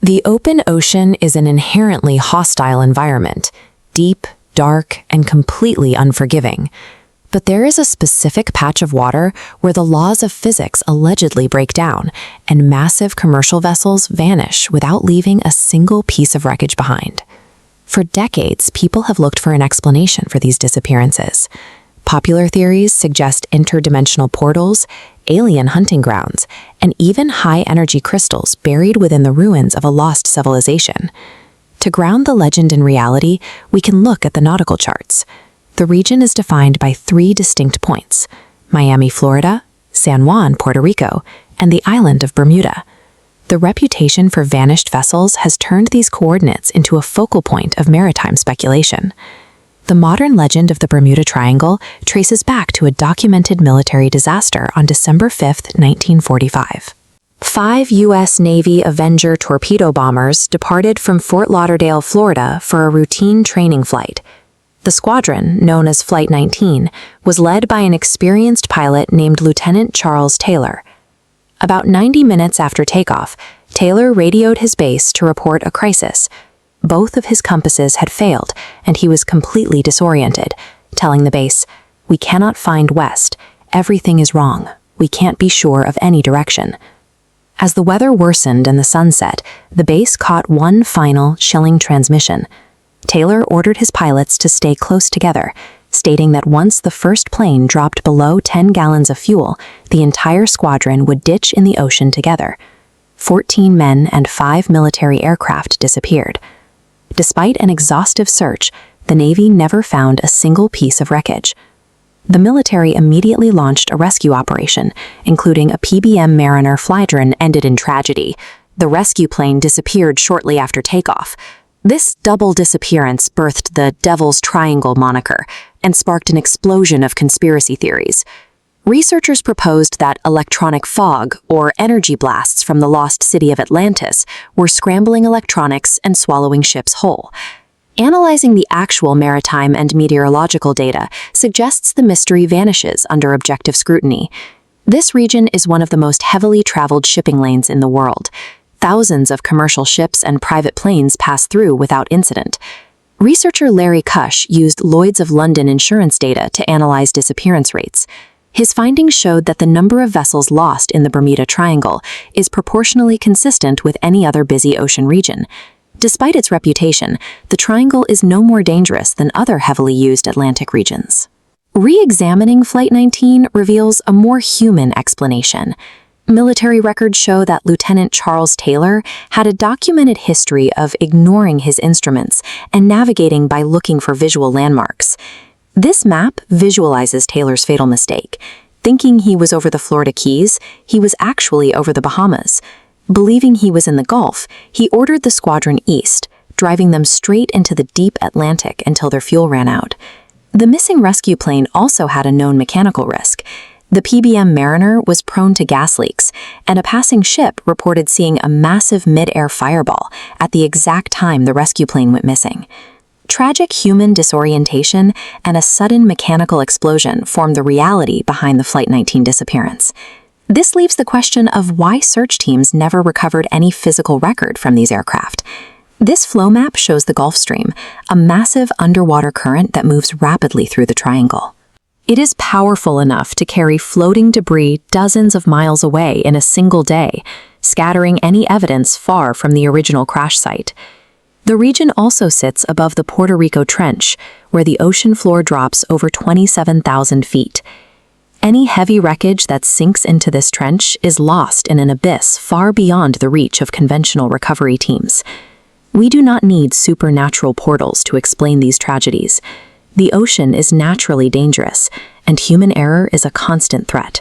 The open ocean is an inherently hostile environment, deep, dark, and completely unforgiving. But there is a specific patch of water where the laws of physics allegedly break down, and massive commercial vessels vanish without leaving a single piece of wreckage behind. For decades, people have looked for an explanation for these disappearances. Popular theories suggest interdimensional portals, alien hunting grounds, and even high-energy crystals buried within the ruins of a lost civilization. To ground the legend in reality, we can look at the nautical charts. The region is defined by 3 distinct points: Miami, Florida, San Juan, Puerto Rico, and the island of Bermuda. The reputation for vanished vessels has turned these coordinates into a focal point of maritime speculation. The modern legend of the Bermuda Triangle traces back to a documented military disaster on December 5, 1945. 5 U.S. Navy Avenger torpedo bombers departed from Fort Lauderdale, Florida for a routine training flight. The squadron, known as Flight 19, was led by an experienced pilot named Lieutenant Charles Taylor. About 90 minutes after takeoff, Taylor radioed his base to report a crisis. Both of his compasses had failed, and he was completely disoriented, telling the base, "We cannot find west. Everything is wrong. We can't be sure of any direction." As the weather worsened and the sun set, the base caught one final, chilling transmission. Taylor ordered his pilots to stay close together, stating that once the first plane dropped below 10 gallons of fuel, the entire squadron would ditch in the ocean together. 14 men and 5 military aircraft disappeared. Despite an exhaustive search, the Navy never found a single piece of wreckage. The military immediately launched a rescue operation, including a PBM Mariner flydrone ended in tragedy. The rescue plane disappeared shortly after takeoff. This double disappearance birthed the Devil's Triangle moniker and sparked an explosion of conspiracy theories. Researchers proposed that electronic fog, or energy blasts from the lost city of Atlantis, were scrambling electronics and swallowing ships whole. Analyzing the actual maritime and meteorological data suggests the mystery vanishes under objective scrutiny. This region is one of the most heavily traveled shipping lanes in the world. Thousands of commercial ships and private planes pass through without incident. Researcher Larry Cush used Lloyd's of London insurance data to analyze disappearance rates. His findings showed that the number of vessels lost in the Bermuda Triangle is proportionally consistent with any other busy ocean region. Despite its reputation, the Triangle is no more dangerous than other heavily used Atlantic regions. Re-examining Flight 19 reveals a more human explanation. Military records show that Lieutenant Charles Taylor had a documented history of ignoring his instruments and navigating by looking for visual landmarks. This map visualizes Taylor's fatal mistake. Thinking he was over the Florida Keys, he was actually over the Bahamas. Believing he was in the Gulf, he ordered the squadron east, driving them straight into the deep Atlantic until their fuel ran out. The missing rescue plane also had a known mechanical risk. The PBM Mariner was prone to gas leaks, and a passing ship reported seeing a massive mid-air fireball at the exact time the rescue plane went missing. Tragic human disorientation and a sudden mechanical explosion formed the reality behind the Flight 19 disappearance. This leaves the question of why search teams never recovered any physical record from these aircraft. This flow map shows the Gulf Stream, a massive underwater current that moves rapidly through the triangle. It is powerful enough to carry floating debris dozens of miles away in a single day, scattering any evidence far from the original crash site. The region also sits above the Puerto Rico Trench, where the ocean floor drops over 27,000 feet. Any heavy wreckage that sinks into this trench is lost in an abyss far beyond the reach of conventional recovery teams. We do not need supernatural portals to explain these tragedies. The ocean is naturally dangerous, and human error is a constant threat.